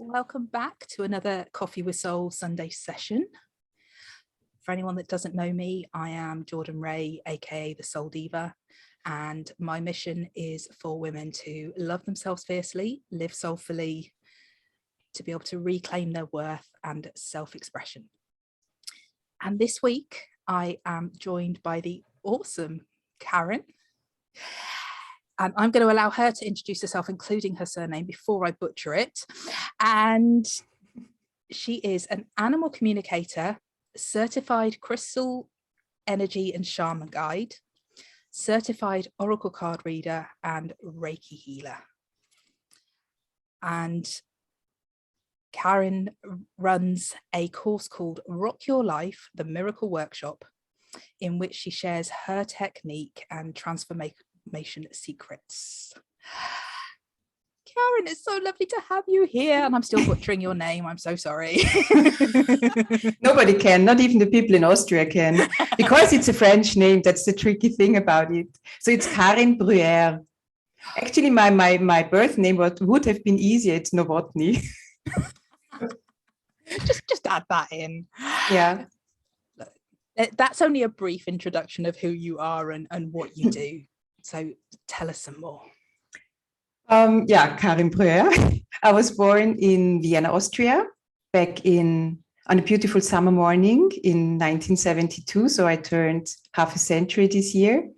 Welcome back to another Coffee with Soul Sunday session. For anyone that doesn't know me, I am Jordan Ray, aka the Soul Diva, and my mission is for women to love themselves fiercely, live soulfully, to be able to reclaim their worth and self-expression. And this week, I am joined by the awesome Karin. And I'm going to allow her to introduce herself, including her surname, before I butcher it. And she is an animal communicator, certified Crystal Energy and Shaman guide, certified oracle card reader, and Reiki healer. And Karin runs a course called Rock Your Life, the Miracle Workshop, in which she shares her technique and transformation secrets. Karin, it's so lovely to have you here, and I'm still butchering your name. I'm so sorry. Nobody can, not even the people in Austria can, because it's a French name. That's the tricky thing about it. So it's Karin Bruère. Actually, my birth name would have been easier. It's Novotny. just add that in. Yeah. That's only a brief introduction of who you are and what you do. So tell us some more. Karin Bruère. I was born in Vienna, Austria, on a beautiful summer morning in 1972. So I turned half a century this year,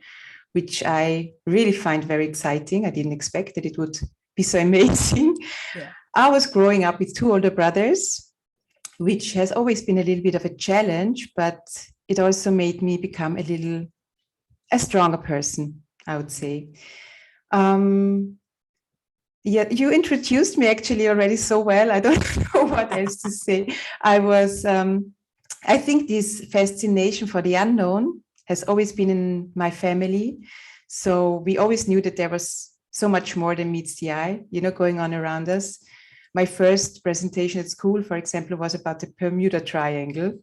which I really find very exciting. I didn't expect that it would be so amazing. Yeah. I was growing up with two older brothers, which has always been a little bit of a challenge, but it also made me become a stronger person, I would say. You introduced me actually already so well. I don't know what else to say. I think this fascination for the unknown has always been in my family. So we always knew that there was so much more than meets the eye, going on around us. My first presentation at school, for example, was about the Bermuda Triangle.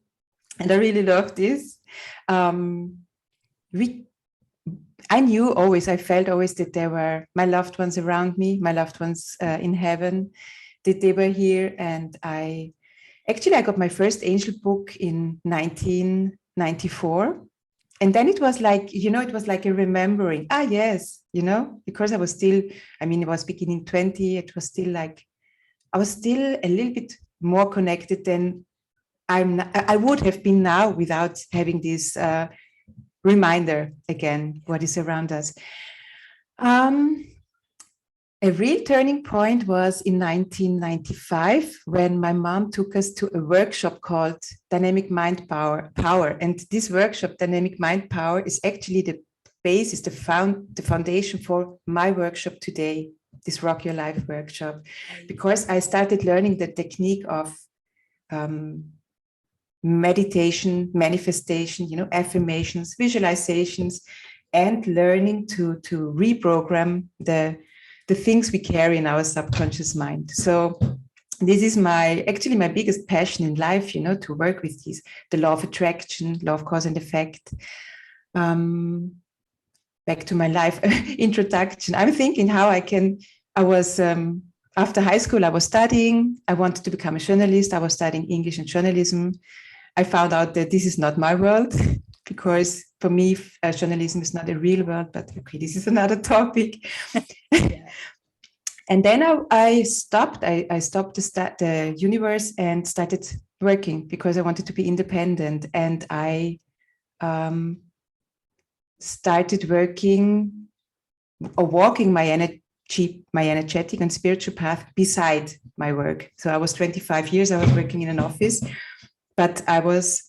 And I really loved this. I felt always that there were my loved ones around me, my loved ones in heaven, that they were here. And I got my first angel book in 1994. And then it was like, it was like a remembering. Yes, because I was still, it was beginning 20. It was still like, I was still a little bit more connected than I would have been now without having this reminder again, what is around us. A real turning point was in 1995 when my mom took us to a workshop called Dynamic Mind Power. And this workshop, Dynamic Mind Power, is actually the basis, the foundation for my workshop today, this Rock Your Life workshop, because I started learning the technique of meditation, manifestation, affirmations, visualizations, and learning to reprogram the things we carry in our subconscious mind. So this is my biggest passion in life, to work with the law of attraction, law of cause and effect. Back to my life introduction. I'm thinking how after high school, I was studying. I wanted to become a journalist. I was studying English and journalism. I found out that this is not my world, because for me, journalism is not a real world, but okay, this is another topic. Yeah. And then I stopped the universe and started working because I wanted to be independent. And I started working or walking my energetic and spiritual path beside my work. So I was 25 years, I was working in an office. But I was,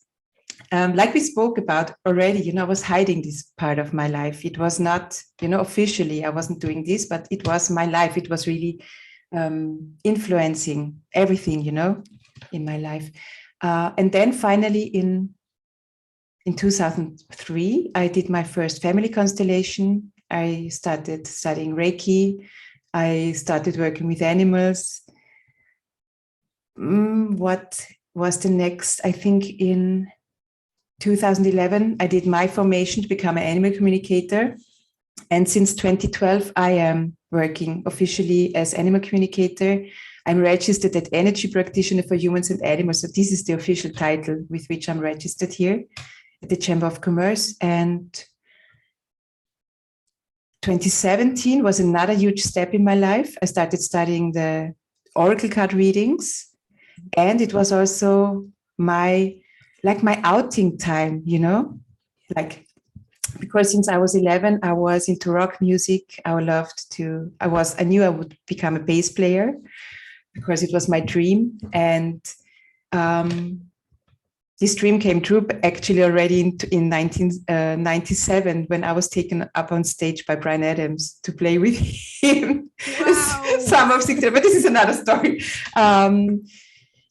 like we spoke about already, I was hiding this part of my life. It was not, officially, I wasn't doing this, but it was my life. It was really influencing everything, in my life. And then finally in 2003, I did my first family constellation. I started studying Reiki. I started working with animals. What was the next? I think in 2011, I did my formation to become an animal communicator. And since 2012, I am working officially as animal communicator. I'm registered as energy practitioner for humans and animals. So this is the official title with which I'm registered here at the Chamber of Commerce. And 2017 was another huge step in my life. I started studying the oracle card readings, and it was also my outing time, because since I was 11, I was into rock music. I knew I would become a bass player because it was my dream. And this dream came true actually already in 1997 when I was taken up on stage by Bryan Adams to play with him. Wow. Some of 60, but this is another story.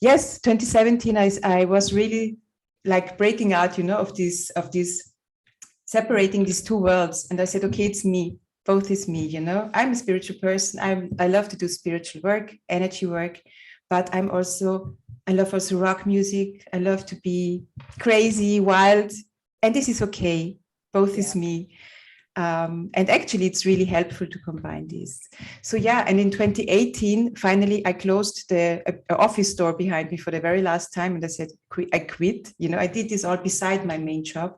Yes, 2017, I was really like breaking out, of this separating these two worlds. And I said, okay, it's me. Both is me, I'm a spiritual person. I love to do spiritual work, energy work, but I love also rock music. I love to be crazy, wild, and this is okay. Both is me. And actually, it's really helpful to combine this. So and in 2018, finally, I closed the office door behind me for the very last time. And I said, I quit. I did this all beside my main job.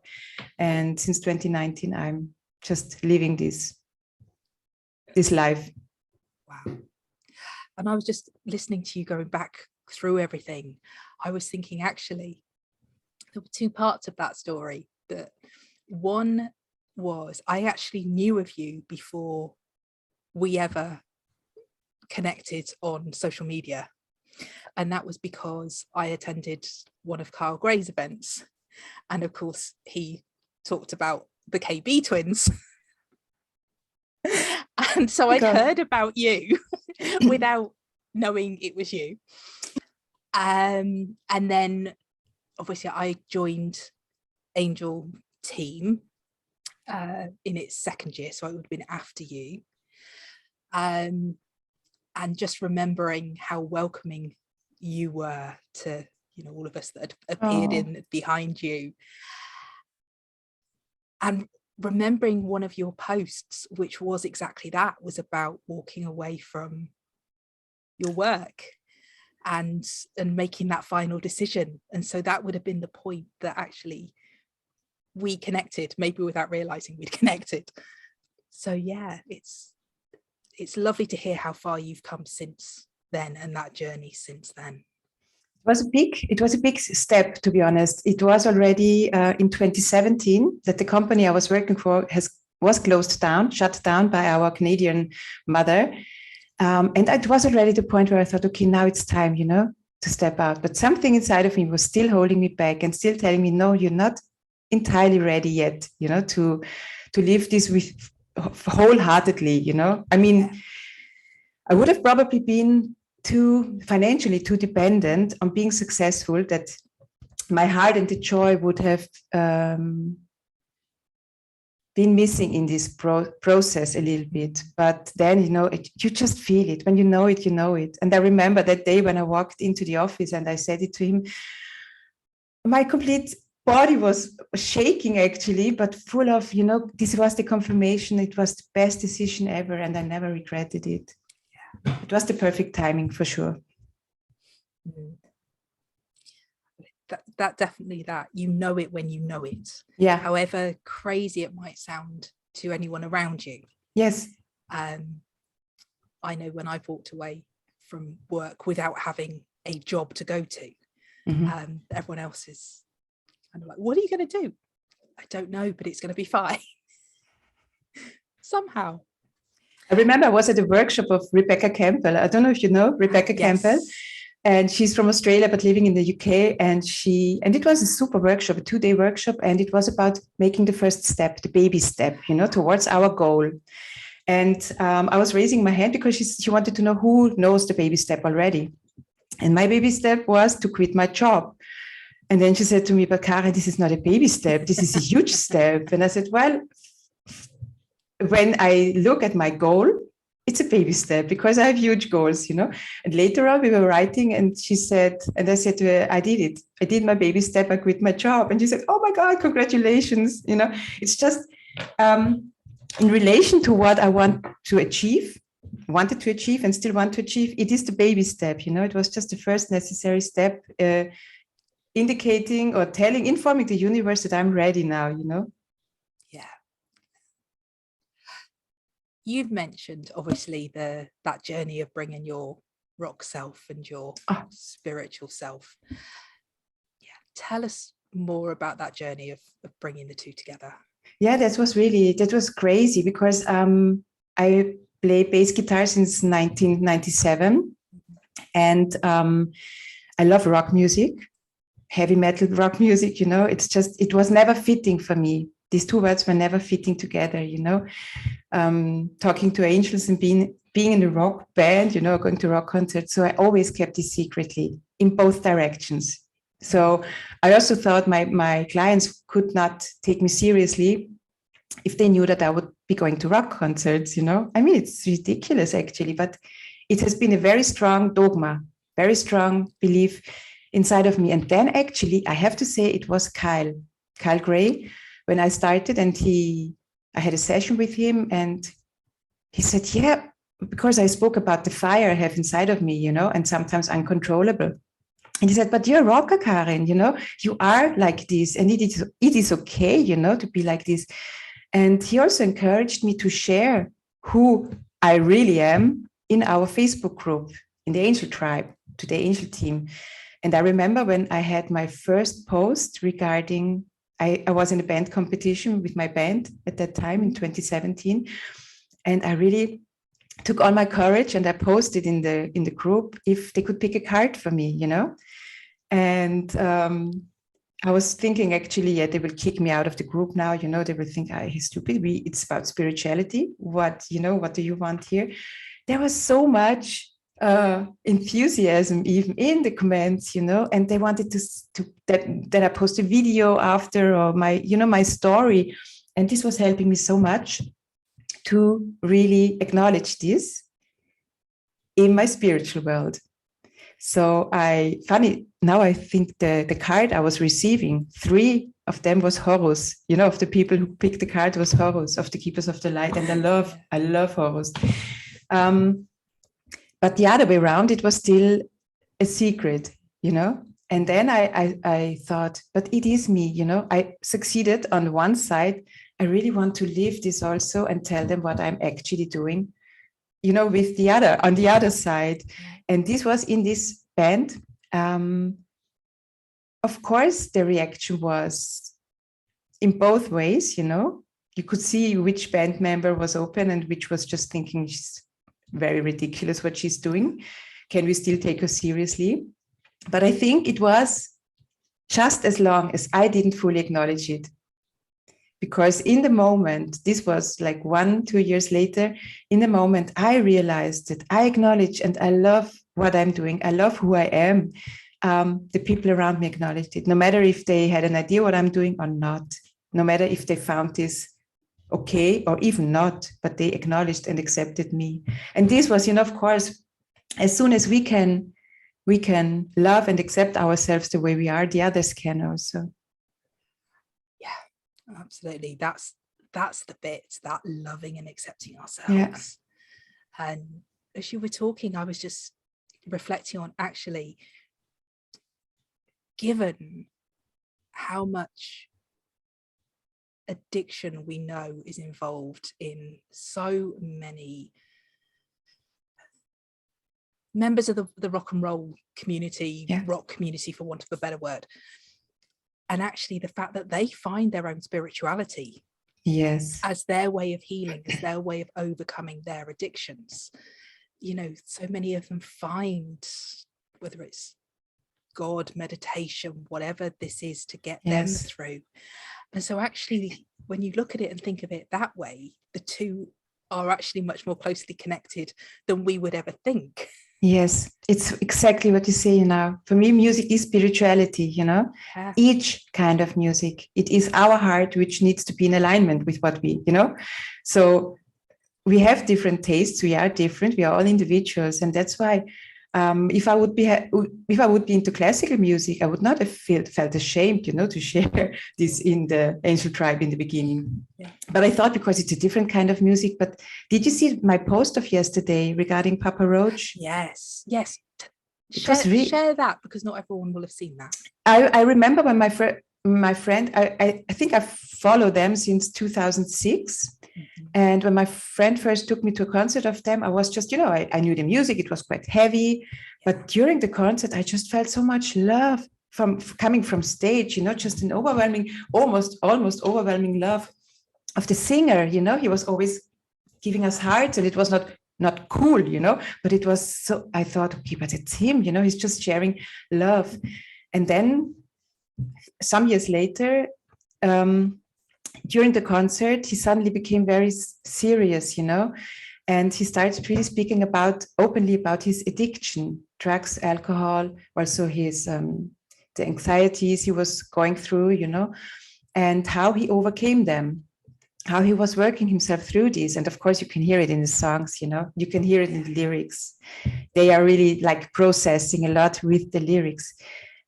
And since 2019, I'm just living this life. Wow. And I was just listening to you going back through everything. I was thinking, actually, there were two parts of that story. That one was, I actually knew of you before we ever connected on social media. And that was because I attended one of Carl Gray's events. And of course, he talked about the KB twins. And so I'd heard about you without knowing it was you. And then obviously I joined Angel Team in its second year, so it would have been after you. And just remembering how welcoming you were to, all of us that had appeared in behind you. And remembering one of your posts, which was exactly that, was about walking away from your work and making that final decision. And so that would have been the point that actually we connected, maybe without realizing we'd connected. So it's lovely to hear how far you've come since then, and that journey since then. It was a big step, to be honest. It was already in 2017 that the company I was working for was shut down by our Canadian mother. And it was already the point where I thought, okay, now it's time, to step out. But something inside of me was still holding me back and still telling me, no, you're not entirely ready yet, to live this with wholeheartedly, I mean, I would have probably been financially too dependent on being successful, that my heart and the joy would have been missing in this process a little bit. But then, you just feel it. When you know it, you know it. And I remember that day when I walked into the office and I said it to him, my complete body was shaking actually, but full of, this was the confirmation. It was the best decision ever. And I never regretted it. It was the perfect timing for sure. That definitely, that you know it when you know it. Yeah. However crazy it might sound to anyone around you. Yes. I know when I've walked away from work without having a job to go to, everyone else is kind of like, what are you going to do? I don't know, but it's going to be fine. Somehow. I remember I was at a workshop of Rebecca Campbell. I don't know if you know Rebecca Campbell. And she's from Australia, but living in the UK. And it was a super workshop, a 2-day workshop. And it was about making the first step, the baby step, towards our goal. And I was raising my hand because she wanted to know who knows the baby step already. And my baby step was to quit my job. And then she said to me, but Karin, this is not a baby step. This is a huge step. And I said, well, when I look at my goal, it's a baby step because I have huge goals, And later on we were writing and she said, and I said to her, I did it. I did my baby step. I quit my job. And she said, oh my God, congratulations. It's just in relation to what I want to achieve, wanted to achieve and still want to achieve, it is the baby step, you know. It was just the first necessary step, indicating or informing the universe that I'm ready now, you know. Yeah. You've mentioned obviously that journey of bringing your rock self and your spiritual self. Yeah, tell us more about that journey of bringing the two together. Yeah, that was crazy, because I play bass guitar since 1997, and I love rock music, heavy metal rock music, you know. It was never fitting for me. These two words were never fitting together, you know. Talking to angels and being in a rock band, you know, going to rock concerts. So I always kept this secretly in both directions. So I also thought my clients could not take me seriously if they knew that I would be going to rock concerts, you know. I mean, it's ridiculous actually, but it has been a very strong dogma, very strong belief inside of me. And then actually, I have to say, it was Kyle Gray, when I started, and I had a session with him, and he said, yeah, because I spoke about the fire I have inside of me, you know, and sometimes uncontrollable. And he said, but you're a rocker, Karin, you know, you are like this, and it is okay, you know, to be like this. And he also encouraged me to share who I really am in our Facebook group, in the Angel Tribe, to the Angel Team. And I remember when I had my first post regarding, I was in a band competition with my band at that time in 2017. And I really took all my courage, and I posted in the group if they could pick a card for me, you know. And I was thinking, actually, yeah, they will kick me out of the group now, you know. They will think, he's stupid. It's about spirituality. What do you want here? There was so much enthusiasm even in the comments, you know, and they wanted that I post a video after, or my story. And this was helping me so much to really acknowledge this in my spiritual world. So now I think the card I was receiving, 3 of them was Horus, you know, of the people who picked the card was Horus, of the Keepers of the Light. And I love Horus. But the other way around, it was still a secret, you know. And then I thought, but it is me, you know. I succeeded on one side. I really want to live this also and tell them what I'm actually doing, you know, on the other side. And this was in this band. Of course, the reaction was in both ways, you know. You could see which band member was open and which was just thinking, she's very ridiculous what she's doing. Can we still take her seriously? But I think it was just as long as I didn't fully acknowledge it. Because in the moment, this was like 1-2 years later, in the moment, I realized that I acknowledge and I love what I'm doing. I love who I am. The people around me acknowledged it, no matter if they had an idea what I'm doing or not, no matter if they found this okay or even not, but they acknowledged and accepted me. And this was, you know, of course, as soon as we can love and accept ourselves the way we are, the others can also. Yeah, absolutely. That's the bit, that loving and accepting ourselves. Yeah. And as you were talking, I was just reflecting on, actually, given how much addiction we know is involved in so many members of the rock and roll community, rock community, for want of a better word, and actually the fact that they find their own spirituality as their way of healing, as their way of overcoming their addictions. You know, so many of them find, whether it's God, meditation, whatever this is, to get them through. And so actually, when you look at it and think of it that way, the two are actually much more closely connected than we would ever think. Yes, it's exactly what you say now. For me, music is spirituality, you know, each kind of music. It is our heart which needs to be in alignment with what we, you know. So we have different tastes. We are different. We are all individuals. And that's why If I would be into classical music, I would not have felt ashamed, to share this in the Angel Tribe in the beginning. Yeah. But I thought, because it's a different kind of music. But did you see my post of yesterday regarding Papa Roach? Yes. Share that, because not everyone will have seen that. I remember when my friend, I think I followed them since 2006. Mm-hmm. And when my friend first took me to a concert of them, I was just, I knew the music, it was quite heavy. But during the concert, I just felt so much love coming from stage, just an overwhelming, almost overwhelming love of the singer. He was always giving us hearts, and it was not cool, but it was so, I thought, okay, but it's him, he's just sharing love. And then some years later, during the concert, he suddenly became very serious, and he started really speaking openly about his addiction, drugs, alcohol, also his the anxieties he was going through, and how he overcame them, how he was working himself through this. And of course, you can hear it in the songs, you can hear it in the lyrics. They are really like processing a lot with the lyrics.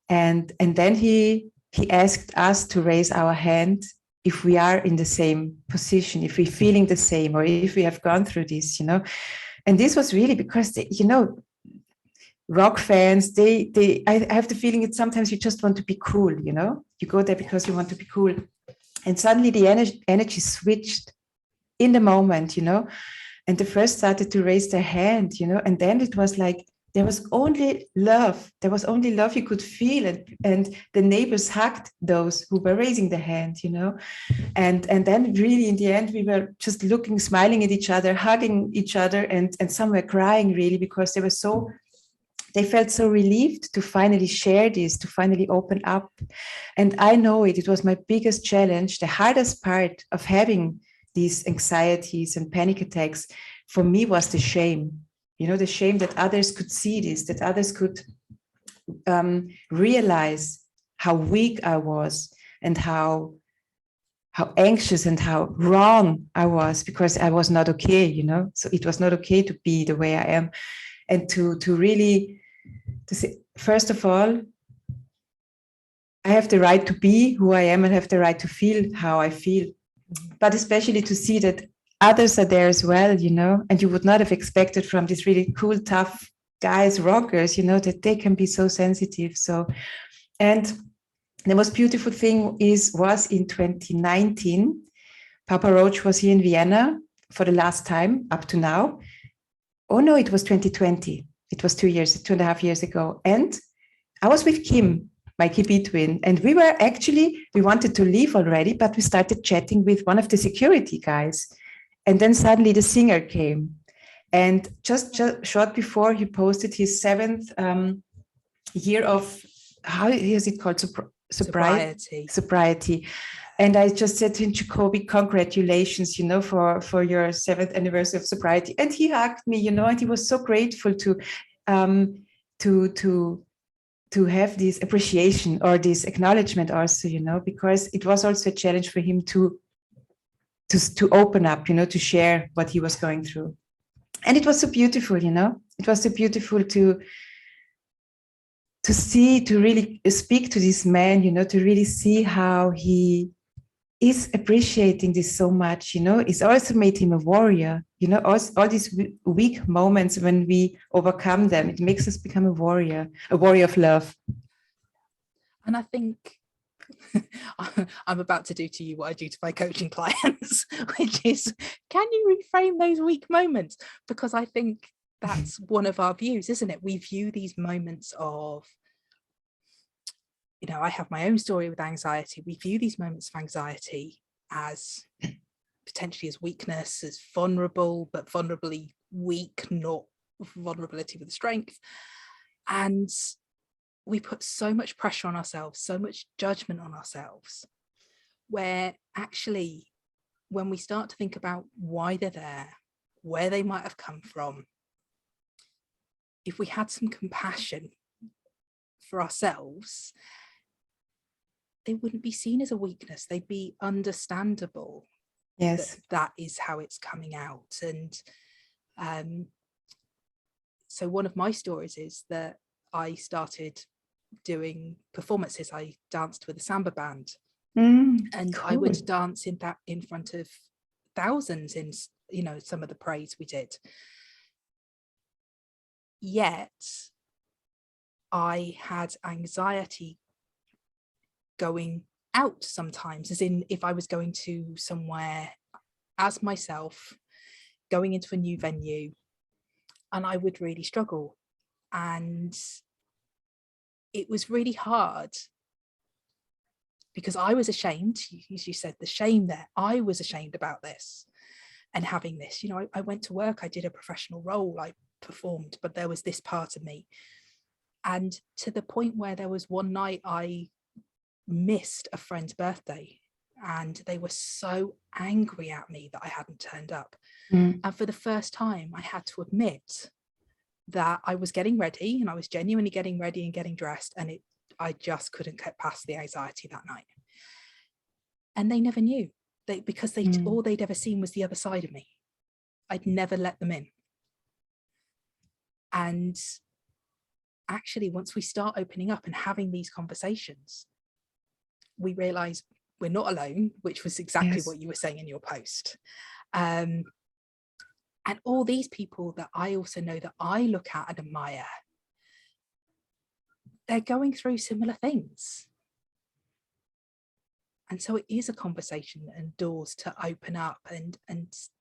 And then he asked us to raise our hand if we are in the same position, if we're feeling the same, or if we have gone through this, And this was really because, rock fans, I have the feeling that sometimes you just want to be cool, You go there because you want to be cool. And suddenly the energy switched in the moment, And the first started to raise their hand, And then it was like, there was only love. There was only love you could feel. And the neighbors hugged those who were raising their hand, And then really in the end, we were just looking, smiling at each other, hugging each other, and some were crying really, because they felt so relieved to finally share this, to finally open up. And I know it was my biggest challenge. The hardest part of having these anxieties and panic attacks for me was the shame. The shame that others could see this, that others could realize how weak I was, and how anxious and how wrong I was, because I was not okay, So it was not okay to be the way I am. And to really, to say, first of all, I have the right to be who I am and have the right to feel how I feel. But especially to see that others are there as well, and you would not have expected from these really cool, tough guys, rockers, that they can be so sensitive. So, and the most beautiful thing was in 2019, Papa Roach was here in Vienna for the last time up to now. Oh no, it was 2020. It was 2.5 years ago. And I was with Kim, my KB twin, and we wanted to leave already, but we started chatting with one of the security guys. And then suddenly the singer came. And just short before, he posted his 7th year of, how is it called? Sobriety. And I just said to him, Jacoby, congratulations, for your 7th anniversary of sobriety. And he hugged me, and he was so grateful to have this appreciation or this acknowledgement also, because it was also a challenge for him to open up, to share what he was going through. And it was so beautiful, it was so beautiful to see, to really speak to this man, to really see how he is appreciating this so much, it's also made him a warrior, all these weak moments, when we overcome them, it makes us become a warrior of love. And I think I'm about to do to you what I do to my coaching clients, which is, can you reframe those weak moments? Because I think that's one of our views, isn't it? We view these moments of, I have my own story with anxiety. We view these moments of anxiety as potentially as weakness, as vulnerable, but vulnerably weak, not vulnerability with strength. And we put so much pressure on ourselves, so much judgment on ourselves, where actually, when we start to think about why they're there, where they might have come from, if we had some compassion for ourselves, they wouldn't be seen as a weakness. They'd be understandable. Yes, that is how it's coming out. And so one of my stories is that I started doing performances. I danced with a samba band, and cool. I would dance in front of thousands in, you know, some of the parades we did. Yet I had anxiety going out sometimes, as in if I was going to somewhere as myself, going into a new venue, and I would really struggle. And it was really hard because I was ashamed, as you said, the shame there. I was ashamed about this and having this, you know, I went to work, I did a professional role, I performed, but there was this part of me. And to the point where there was one night I missed a friend's birthday, and they were so angry at me that I hadn't turned up. And for the first time, I had to admit that I was getting ready, and I was genuinely getting ready and getting dressed, and I just couldn't get past the anxiety that night. And they never knew, because all they'd ever seen was the other side of me. I'd never let them in. And actually, once we start opening up and having these conversations, we realize we're not alone, which was exactly what you were saying in your post. And all these people that I also know that I look at and admire, they're going through similar things. And so it is a conversation and doors to open up and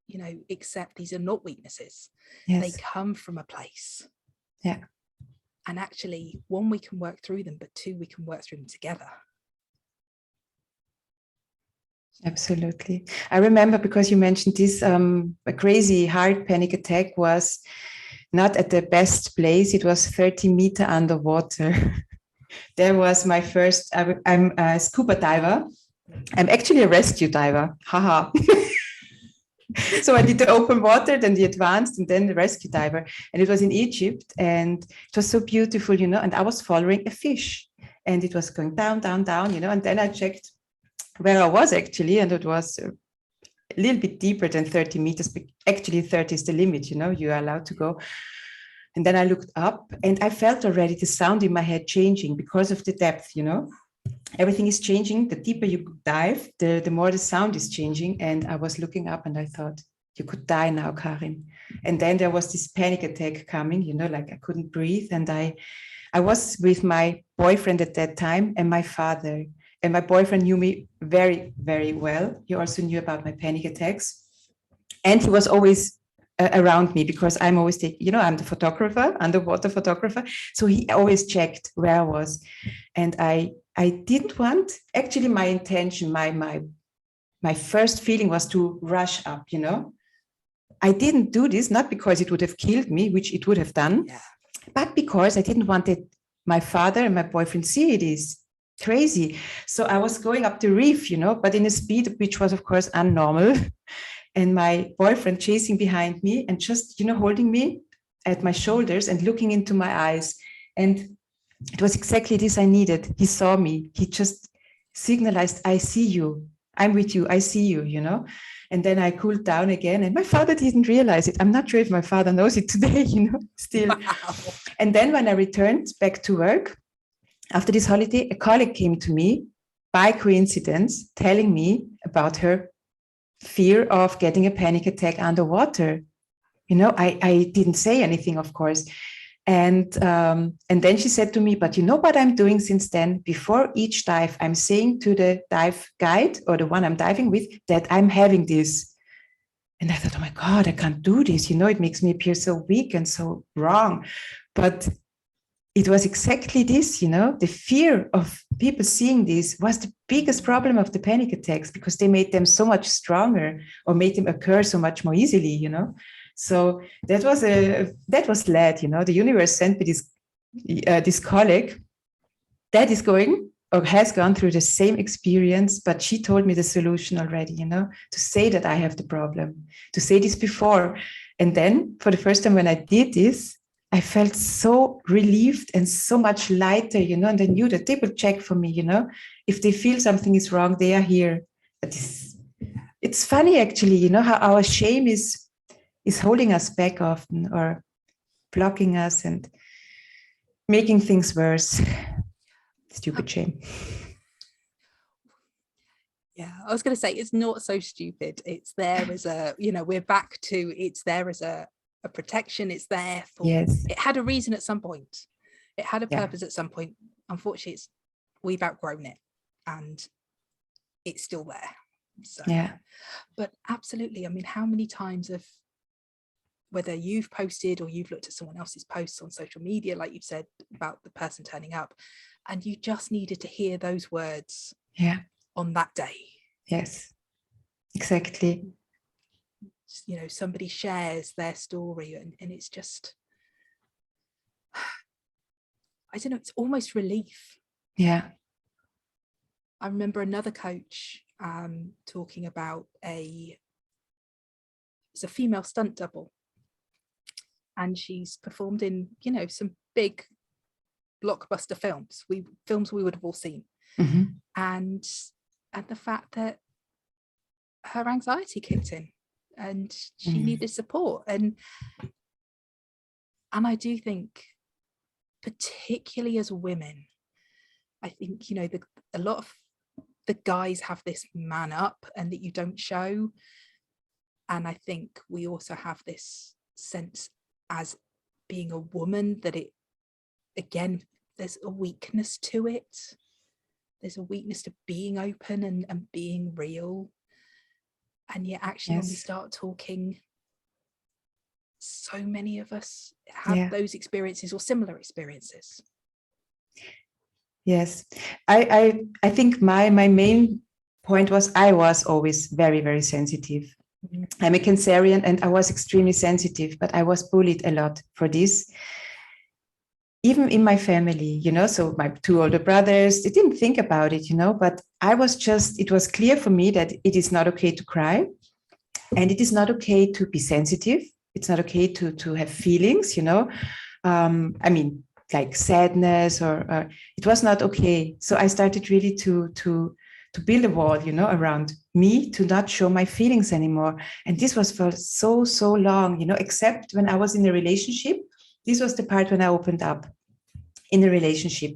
you know, accept these are not weaknesses. They come from a place. Yeah. And actually, one, we can work through them, but two, we can work through them together. Absolutely. I remember, because you mentioned this, a crazy heart panic attack was not at the best place. It was 30 meters underwater. There was my first, I'm a scuba diver. I'm actually a rescue diver. Haha. So I did the open water, then the advanced, and then the rescue diver. And it was in Egypt, and it was so beautiful, you know, and I was following a fish, and it was going down, down, down, you know, and then I checked where I was actually, and it was a little bit deeper than 30 meters, but actually 30 is the limit, you know, you are allowed to go. And then I looked up, and I felt already the sound in my head changing because of the depth, you know. Everything is changing. The deeper you dive, the more the sound is changing. And I was looking up, and I thought, you could die now, Karin. And then there was this panic attack coming, you know, like I couldn't breathe. And I was with my boyfriend at that time and my father. And my boyfriend knew me very, very well. He also knew about my panic attacks. And he was always around me, because I'm always, you know, I'm the photographer, underwater photographer. So he always checked where I was. And I didn't want, actually my intention, my first feeling was to rush up, you know. I didn't do this, not because it would have killed me, which it would have done, but because I didn't want it, my father and my boyfriend see it is crazy. So I was going up the reef, you know, but in a speed which was, of course, unnormal. And my boyfriend chasing behind me and just, you know, holding me at my shoulders and looking into my eyes. And it was exactly this I needed. He saw me. He just signalized, I see you. I'm with you. I see you, you know. And then I cooled down again. And my father didn't realize it. I'm not sure if my father knows it today, you know, still. Wow. And then when I returned back to work, after this holiday, a colleague came to me by coincidence, telling me about her fear of getting a panic attack underwater. You know, I didn't say anything, of course. And then she said to me, but you know what I'm doing since then? Before each dive, I'm saying to the dive guide or the one I'm diving with that I'm having this. And I thought, oh my God, I can't do this. You know, it makes me appear so weak and so wrong. But it was exactly this, you know, the fear of people seeing this was the biggest problem of the panic attacks, because they made them so much stronger or made them occur so much more easily, you know. So that was led, you know, the universe sent me this colleague that is going or has gone through the same experience, but she told me the solution already, you know, to say that I have the problem, to say this before. And then for the first time when I did this, I felt so relieved and so much lighter, you know, and I knew that they will check for me, you know, if they feel something is wrong, they are here. But it's funny, actually, you know, how our shame is holding us back often, or blocking us and making things worse. Stupid shame. Yeah, I was going to say it's not so stupid. It's there as a, we're back to, it's there as a protection. It's there for, yes. It had a reason at some point. It had a purpose at some point. Unfortunately, we've outgrown it and it's still there. So, yeah. But absolutely, I mean, how many times have, whether you've posted or you've looked at someone else's posts on social media, like you've said about the person turning up, and you just needed to hear those words on that day. Yes, exactly. Somebody shares their story and it's just, I don't know, it's almost relief. Yeah. I remember another coach talking about it's a female stunt double, and she's performed in some big blockbuster films we would have all seen. Mm-hmm. And the fact that her anxiety kicked in and she needed support, and I do think, particularly as women, I think a lot of the guys have this man up and that you don't show, and I think we also have this sense as being a woman that it, again, there's a weakness to it. There's a weakness to being open and being real. And yet actually when we start talking, so many of us have those experiences or similar experiences. Yes, I think my main point was I was always very, very sensitive. Mm-hmm. I'm a Cancerian and I was extremely sensitive, but I was bullied a lot for this. Even in my family, so my two older brothers, they didn't think about it, but it was clear for me that it is not okay to cry and it is not okay to be sensitive. It's not okay to have feelings, I mean, like sadness or it was not okay. So I started really to build a wall, around me, to not show my feelings anymore. And this was for so long, except when I was in a relationship. This was the part when I opened up in a relationship,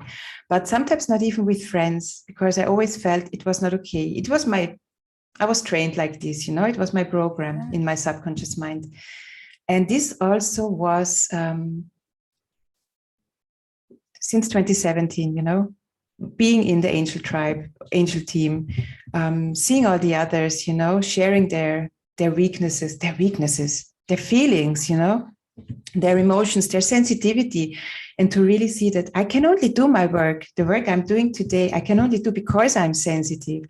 but sometimes not even with friends, because I always felt it was not okay. I was trained like this, it was my program in my subconscious mind. And this also was since 2017, being in the angel tribe, angel team, seeing all the others, sharing their weaknesses, their feelings, their emotions, their sensitivity, and to really see that I can only do my work, the work I'm doing today, I can only do because I'm sensitive,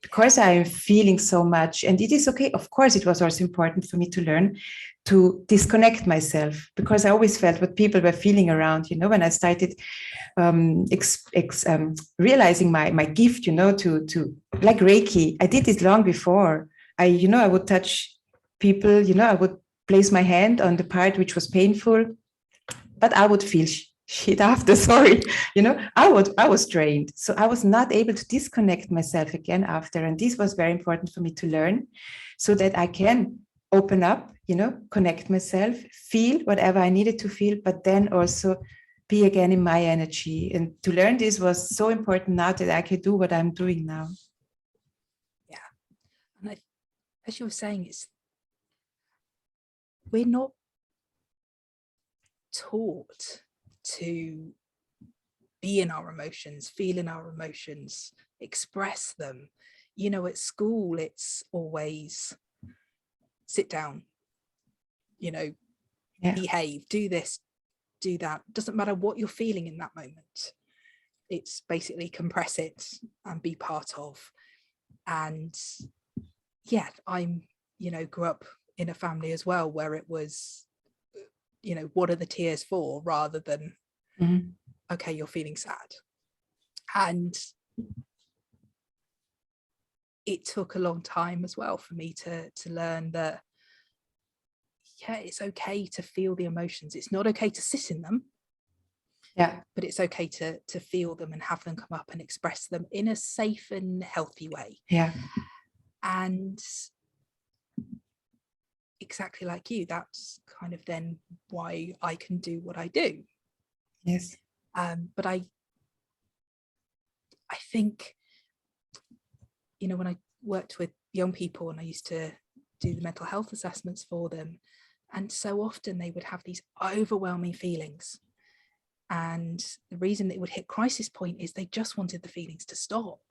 because I'm feeling so much. And it is okay. Of course, it was also important for me to learn to disconnect myself, because I always felt what people were feeling around, when I started realizing my gift, to like Reiki. I did it long before. I would touch people, I would place my hand on the part which was painful, but I would feel shit after, sorry. I was drained. So I was not able to disconnect myself again after. And this was very important for me to learn, so that I can open up, connect myself, feel whatever I needed to feel, but then also be again in my energy. And to learn this was so important now that I can do what I'm doing now. Yeah. And as you were saying, we're not taught to be in our emotions, feel in our emotions, express them. At school, it's always sit down, behave, do this, do that. Doesn't matter what you're feeling in that moment. It's basically compress it and be part of. And I'm, grew up in a family as well where it was, what are the tears for, rather than, okay, you're feeling sad. And it took a long time as well for me to learn that, it's okay to feel the emotions. It's not okay to sit in them. Yeah. But it's okay to feel them and have them come up and express them in a safe and healthy way. Yeah. And exactly like you, that's kind of then why I can do what I do. Yes. But I think, when I worked with young people and I used to do the mental health assessments for them, and so often they would have these overwhelming feelings. And the reason it would hit crisis point is they just wanted the feelings to stop,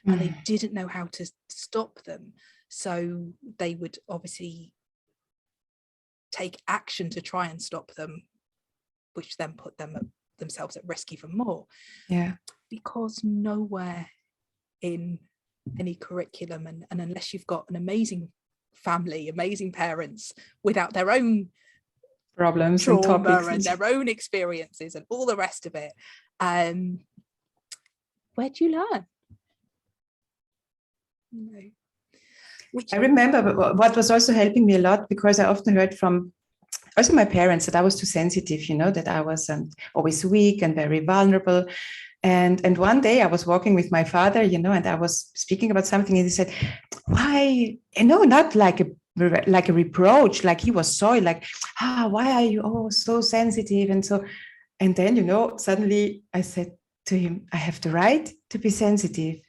and they didn't know how to stop them. So they would obviously take action to try and stop them, which then put themselves at risk even more. Yeah. Because nowhere in any curriculum, and unless you've got an amazing family, amazing parents without their own problems trauma and topics and their own experiences and all the rest of it, where do you learn? I remember what was also helping me a lot, because I often heard from also my parents that I was too sensitive, that I was always weak and very vulnerable. And one day I was walking with my father, and I was speaking about something, and he said, why, not like a reproach, like he was sorry, like, why are you so sensitive? And then, suddenly I said to him, I have the right to be sensitive.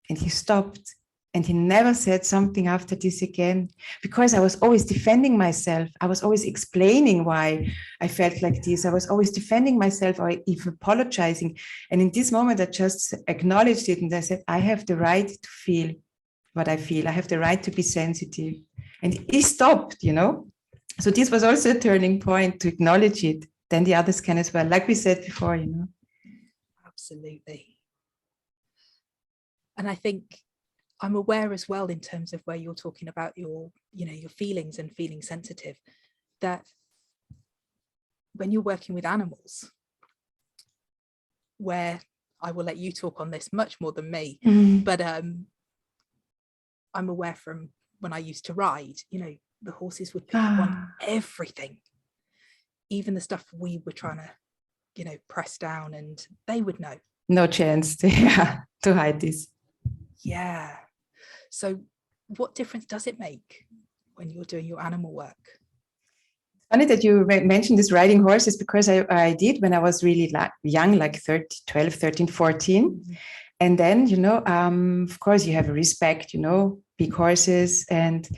And he stopped. And he never said something after this again, because I was always defending myself. I was always explaining why I felt like this. I was always defending myself or even apologizing. And in this moment, I just acknowledged it. And I said, I have the right to feel what I feel. I have the right to be sensitive. And he stopped, So this was also a turning point, to acknowledge it. Then the others can as well, like we said before, Absolutely. And I think I'm aware as well, in terms of where you're talking about your feelings and feeling sensitive, that when you're working with animals, where I will let you talk on this much more than me, but I'm aware from when I used to ride, the horses would pick up on everything, even the stuff we were trying to, press down, and they would know. No chance to hide this. Yeah. So what difference does it make when you're doing your animal work? Funny that you mentioned this riding horses, because I did when I was really young, like 12, 13, 14. Mm-hmm. And then, of course, you have a respect, big horses. But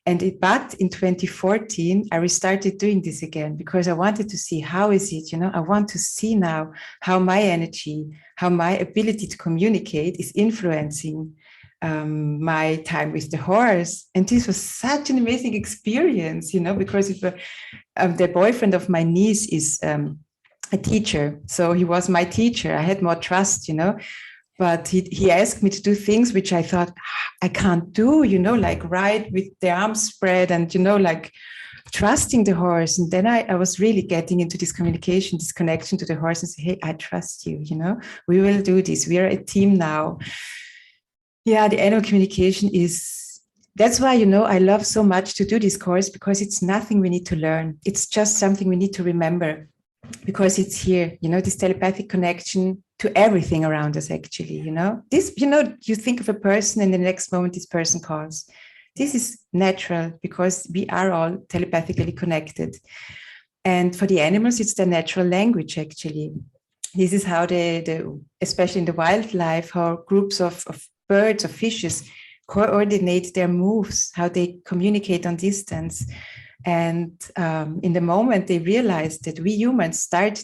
in 2014, I restarted doing this again, because I wanted to see how is it, I want to see now how my energy, how my ability to communicate is influencing my time with the horse. And this was such an amazing experience, because the boyfriend of my niece is a teacher. So he was my teacher. I had more trust, but he asked me to do things which I thought I can't do, like ride with the arms spread and, like trusting the horse. And then I was really getting into this communication, this connection to the horse, and say, hey, I trust you, we will do this. We are a team now. Yeah, the animal communication that's why, I love so much to do this course, because it's nothing we need to learn. It's just something we need to remember, because it's here, this telepathic connection to everything around us, actually, this, you think of a person and the next moment this person calls. This is natural, because we are all telepathically connected. And for the animals, it's their natural language, actually. This is how especially in the wildlife, how groups of birds or fishes coordinate their moves, how they communicate on distance. And in the moment they realize that we humans start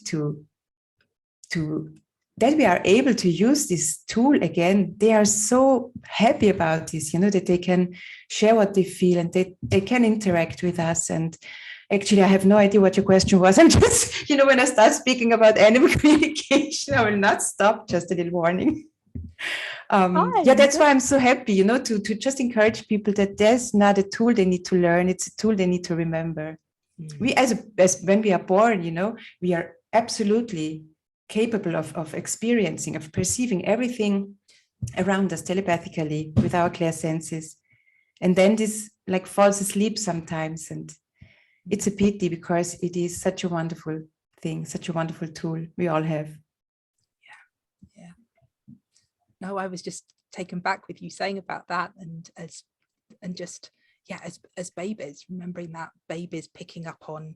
that we are able to use this tool again, they are so happy about this, that they can share what they feel, and they can interact with us. And actually, I have no idea what your question was. I'm just, when I start speaking about animal communication, I will not stop, just a little warning. That's why I'm so happy, to just encourage people that there's not a tool they need to learn. It's a tool they need to remember. We, as when we are born, we are absolutely capable of experiencing, of perceiving everything around us telepathically with our clear senses. And then this like falls asleep sometimes. And it's a pity, because it is such a wonderful thing, such a wonderful tool we all have. No, I was just taken back with you saying about that, and just yeah, as babies, remembering that babies picking up on,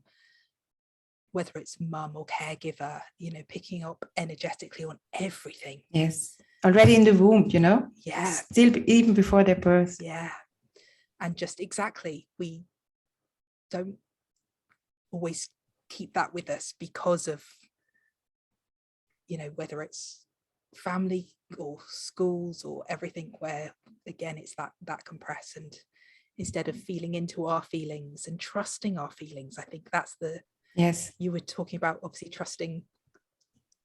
whether it's mum or caregiver, you know, picking up energetically on everything. Yes. Already in the womb, you know? Yeah. Still even before their birth. Yeah. And just exactly, we don't always keep that with us because of, you know, whether it's family or schools or everything, where again it's that compress, and instead of feeling into our feelings and trusting our feelings, I think that's the, yes, you were talking about obviously trusting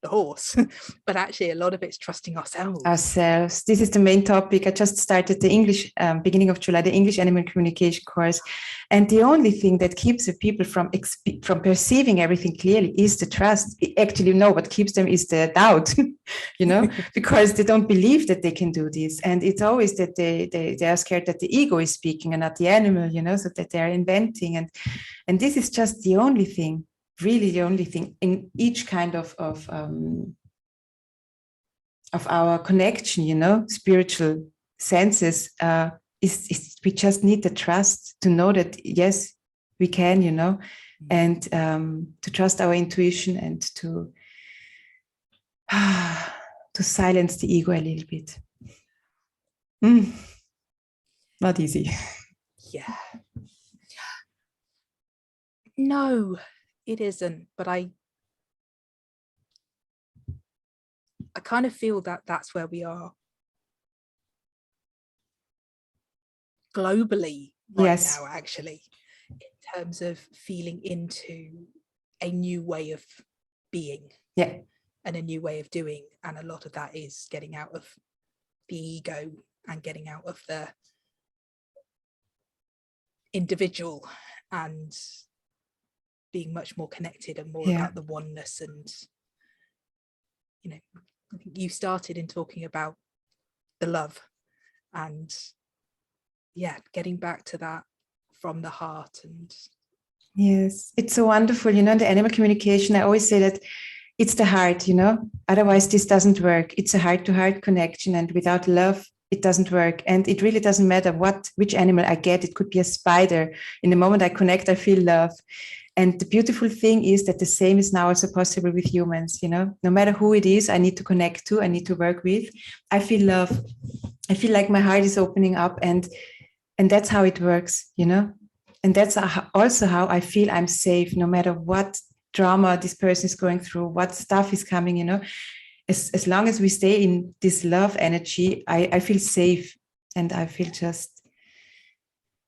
the horse, but actually a lot of it's trusting ourselves. This is the main topic. I just started the English beginning of July, the English Animal Communication course, and the only thing that keeps the people from perceiving everything clearly is the trust. Actually, no, what keeps them is the doubt, you know, because they don't believe that they can do this, and it's always that they are scared that the ego is speaking and not the animal, you know, so that they are inventing, and this is just the only thing. Really, the only thing in each kind of our connection, you know, spiritual senses, is we just need the trust to know that yes, we can, you know, and to trust our intuition and to silence the ego a little bit. Not easy. Yeah. No, it isn't, but I kind of feel that that's where we are globally right now, actually, in terms of feeling into a new way of being, and a new way of doing, and a lot of that is getting out of the ego and getting out of the individual and being much more connected and more about the oneness. And you know, I think you started in talking about the love, and getting back to that from the heart. And yes, it's so wonderful, you know, the animal communication, I always say that it's the heart, you know, otherwise this doesn't work. It's a heart-to-heart connection, and without love it doesn't work. And it really doesn't matter which animal I get. It could be a spider. In the moment I connect, I feel love. And the beautiful thing is that the same is now also possible with humans, you know, no matter who it is I need to connect to, I need to work with, I feel love. I feel like my heart is opening up, and that's how it works, you know. And that's also how I feel I'm safe, no matter what drama this person is going through, what stuff is coming, you know. As long as we stay in this love energy, I feel safe, and I feel just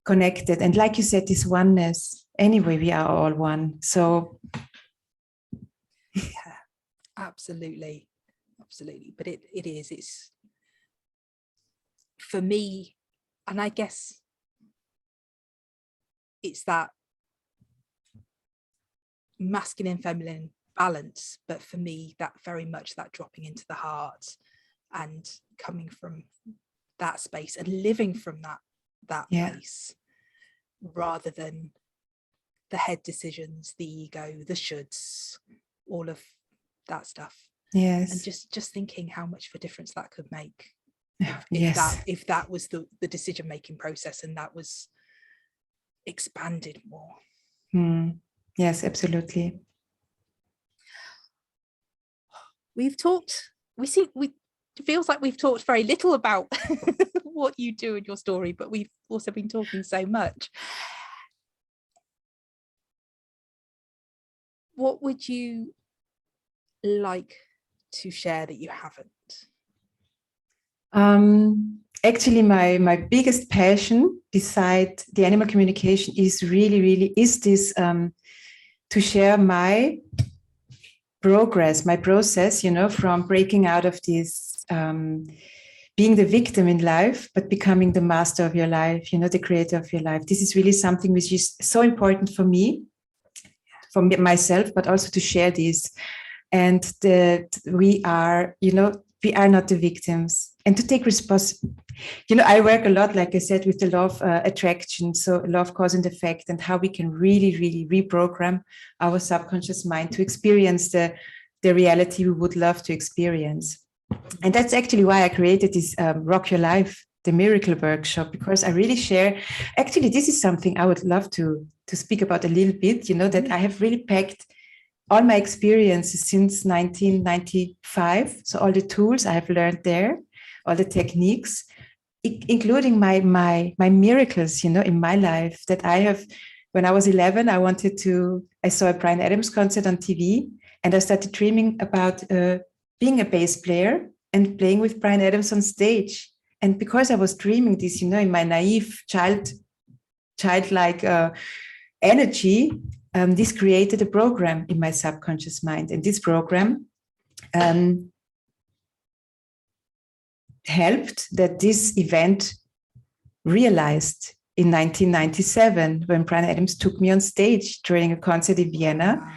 connected. And like you said, this oneness, anyway, we are all one. So yeah, absolutely. But it's for me, and I guess it's that masculine feminine balance, but for me that very much that dropping into the heart and coming from that space and living from that place, rather than the head decisions, the ego, the shoulds, all of that stuff. Yes. And just thinking how much of a difference that could make if that was the decision-making process, and that was expanded more. Yes, absolutely. We've talked, it feels like we've talked very little about what you do in your story, but we've also been talking so much. What would you like to share that you haven't? Actually, my biggest passion beside the animal communication is really this to share my progress, my process, you know, from breaking out of this being the victim in life, but becoming the master of your life, you know, the creator of your life. This is really something which is so important for me, for myself, but also to share this. And that we are, you know, we are not the victims, and to take responsibility. You know, I work a lot, like I said, with the law of attraction, so law of cause and effect, and how we can really reprogram our subconscious mind to experience the reality we would love to experience. And that's actually why I created this Rock Your Life the miracle workshop, because I really share, actually, this is something I would love to speak about a little bit, that I have really packed all my experiences since 1995. So all the tools I have learned there, all the techniques, including my miracles, in my life that I have. When I was 11, I saw a Bryan Adams concert on TV, and I started dreaming about being a bass player and playing with Bryan Adams on stage. And because I was dreaming this, in my naive childlike energy, this created a program in my subconscious mind. And this program helped that this event realized in 1997, when Bryan Adams took me on stage during a concert in Vienna. Wow.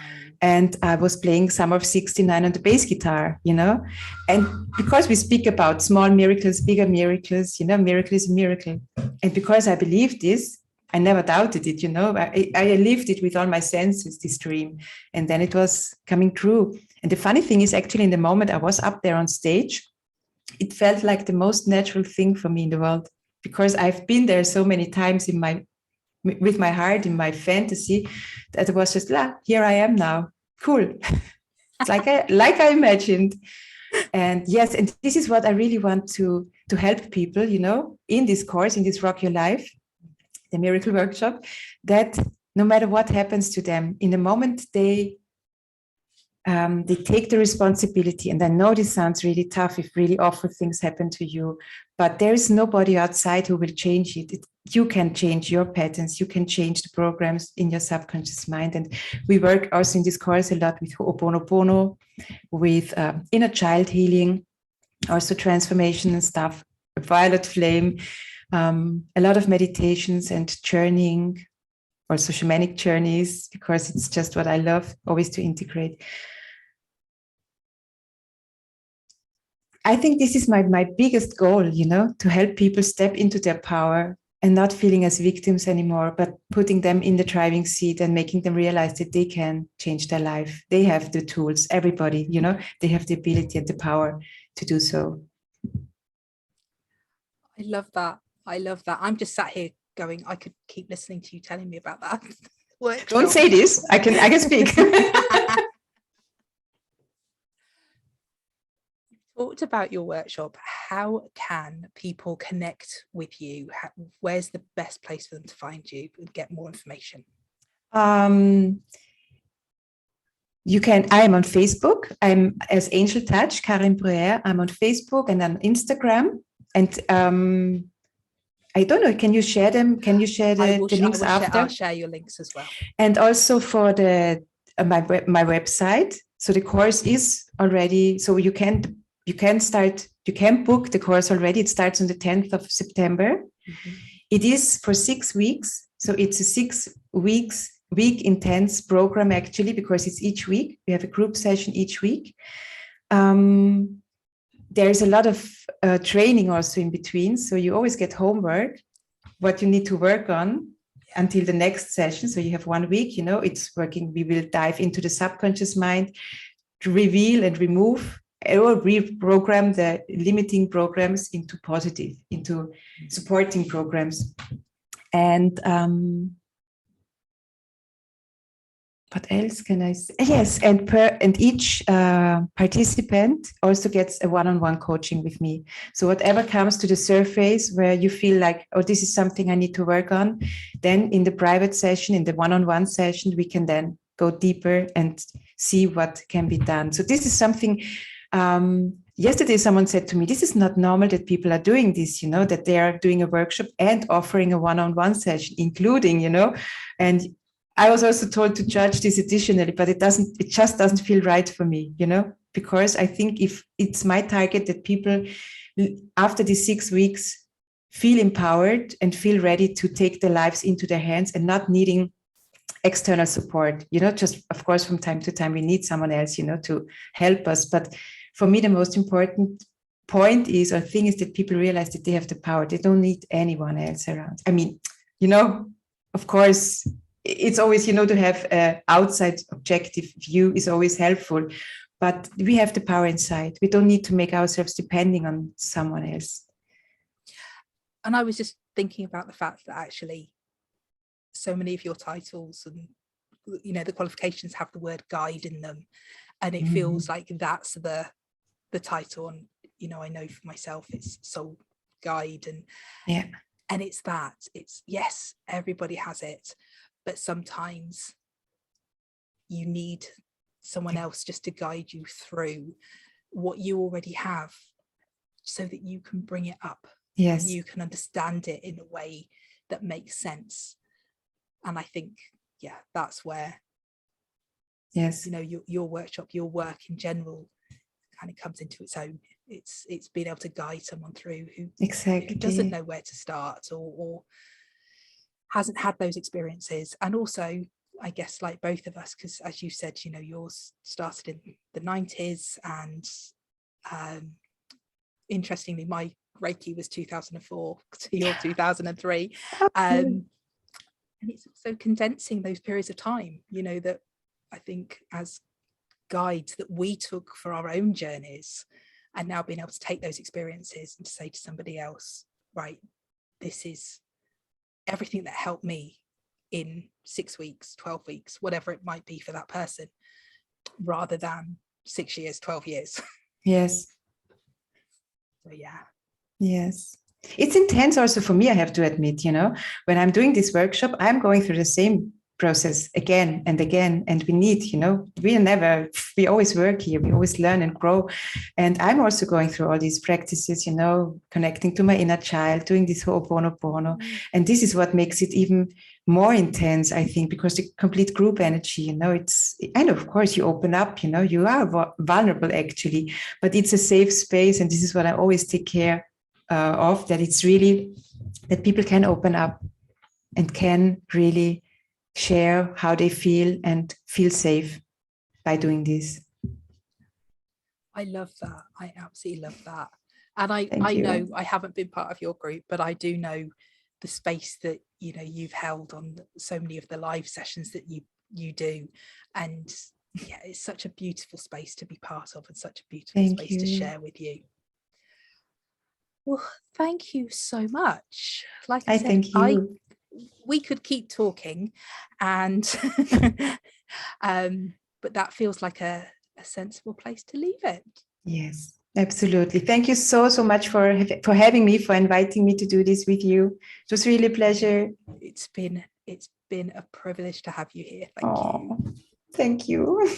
And I was playing Summer of '69 on the bass guitar, And because we speak about small miracles, bigger miracles, miracle is a miracle. And because I believed this, I never doubted it, I lived it with all my senses, this dream. And then it was coming true. And the funny thing is, actually, in the moment I was up there on stage, it felt like the most natural thing for me in the world, because I've been there so many times with my heart, in my fantasy, that it was just, here I am now. Cool. It's like I imagined. And yes, and this is what I really want to help people, in this course, in this Rock Your Life, the Miracle Workshop, that no matter what happens to them, in the moment they take the responsibility. And I know this sounds really tough if really awful things happen to you, but there is nobody outside who will change it. You can change your patterns. You can change the programs in your subconscious mind. And we work also in this course a lot with Ho'oponopono, with inner child healing, also transformation and stuff, violet flame, a lot of meditations and journeying, also shamanic journeys, because it's just what I love always to integrate. I think this is my biggest goal, to help people step into their power and not feeling as victims anymore, but putting them in the driving seat and making them realize that they can change their life. They have the tools, everybody, they have the ability and the power to do so. I love that. I'm just sat here going, I could keep listening to you telling me about that. Don't say this. I can speak. Talked about your workshop. How can people connect with you? Where's the best place for them to find you and get more information? You can. I am on Facebook. I'm as Angel Touch, Karin Bruère. I'm on Facebook and on Instagram. And I don't know. Can you share them? Can you share the links after? I'll share your links as well. And also for the my website. So the course is already. So you can book the course already. It starts on the 10th of September. Mm-hmm. It is for 6 weeks. So it's a 6 week intense program, actually, because it's each week. We have a group session each week. There is a lot of training also in between. So you always get homework, what you need to work on until the next session. So you have 1 week, it's working. We will dive into the subconscious mind to reveal and remove or reprogram the limiting programs into positive, into supporting programs. And what else can I say? Yes, and each participant also gets a one-on-one coaching with me. So whatever comes to the surface where you feel like, oh, this is something I need to work on, then in the private session, in the one-on-one session, we can then go deeper and see what can be done. So this is something. Yesterday, someone said to me, this is not normal that people are doing this, that they are doing a workshop and offering a one-on-one session, including, and I was also told to judge this additionally, but it just doesn't feel right for me, because I think if it's my target that people after these 6 weeks feel empowered and feel ready to take their lives into their hands and not needing external support, just of course, from time to time, we need someone else, to help us. But for me, the most important point is that people realize that they have the power. They don't need anyone else around. I mean, of course, it's always, to have an outside objective view is always helpful, but we have the power inside. We don't need to make ourselves depending on someone else. And I was just thinking about the fact that actually so many of your titles and, you know, the qualifications have the word guide in them, and it feels like that's the title. And, you know, I know for myself it's soul guide, and it's that, it's, yes, everybody has it, but sometimes you need someone else just to guide you through what you already have, so that you can bring it up. Yes. And you can understand it in a way that makes sense. And I think, yeah, that's where, yes, you know, your workshop, your work in general kind of comes into its own. It's being able to guide someone through who doesn't know where to start, or hasn't had those experiences. And also, I guess, like both of us, because as you said, you know, yours started in the 90s, and interestingly, my Reiki was 2004 to your 2003. And it's also condensing those periods of time, you know, that I think as guides that we took for our own journeys, and now being able to take those experiences and to say to somebody else, right, this is everything that helped me in 6 weeks, 12 weeks, whatever it might be for that person, rather than 6 years, 12 years. Yes. So yeah. Yes. It's intense also for me, I have to admit, you know, when I'm doing this workshop, I'm going through the same process again and again. And we need, you know, we always work here, we always learn and grow. And I'm also going through all these practices, you know, connecting to my inner child, doing this Ho'oponopono. And this is what makes it even more intense, I think, because the complete group energy, you know, and of course you open up, you know, you are vulnerable actually, but it's a safe space. And this is what I always take care of, that it's really that people can open up and can really share how they feel and feel safe by doing this. I love that. I absolutely love that. And I Thank you. know I haven't been part of your group, but I do know the space that, you know, you've held on so many of the live sessions that you do. And yeah, it's such a beautiful space to be part of, and such a beautiful space to share with you. Well, thank you so much. Like I said, thank you. We could keep talking, and but that feels like a sensible place to leave it. Yes, absolutely. Thank you so much for having me, for inviting me to do this with you. It was really a pleasure. It's been a privilege to have you here. Thank you. Thank you.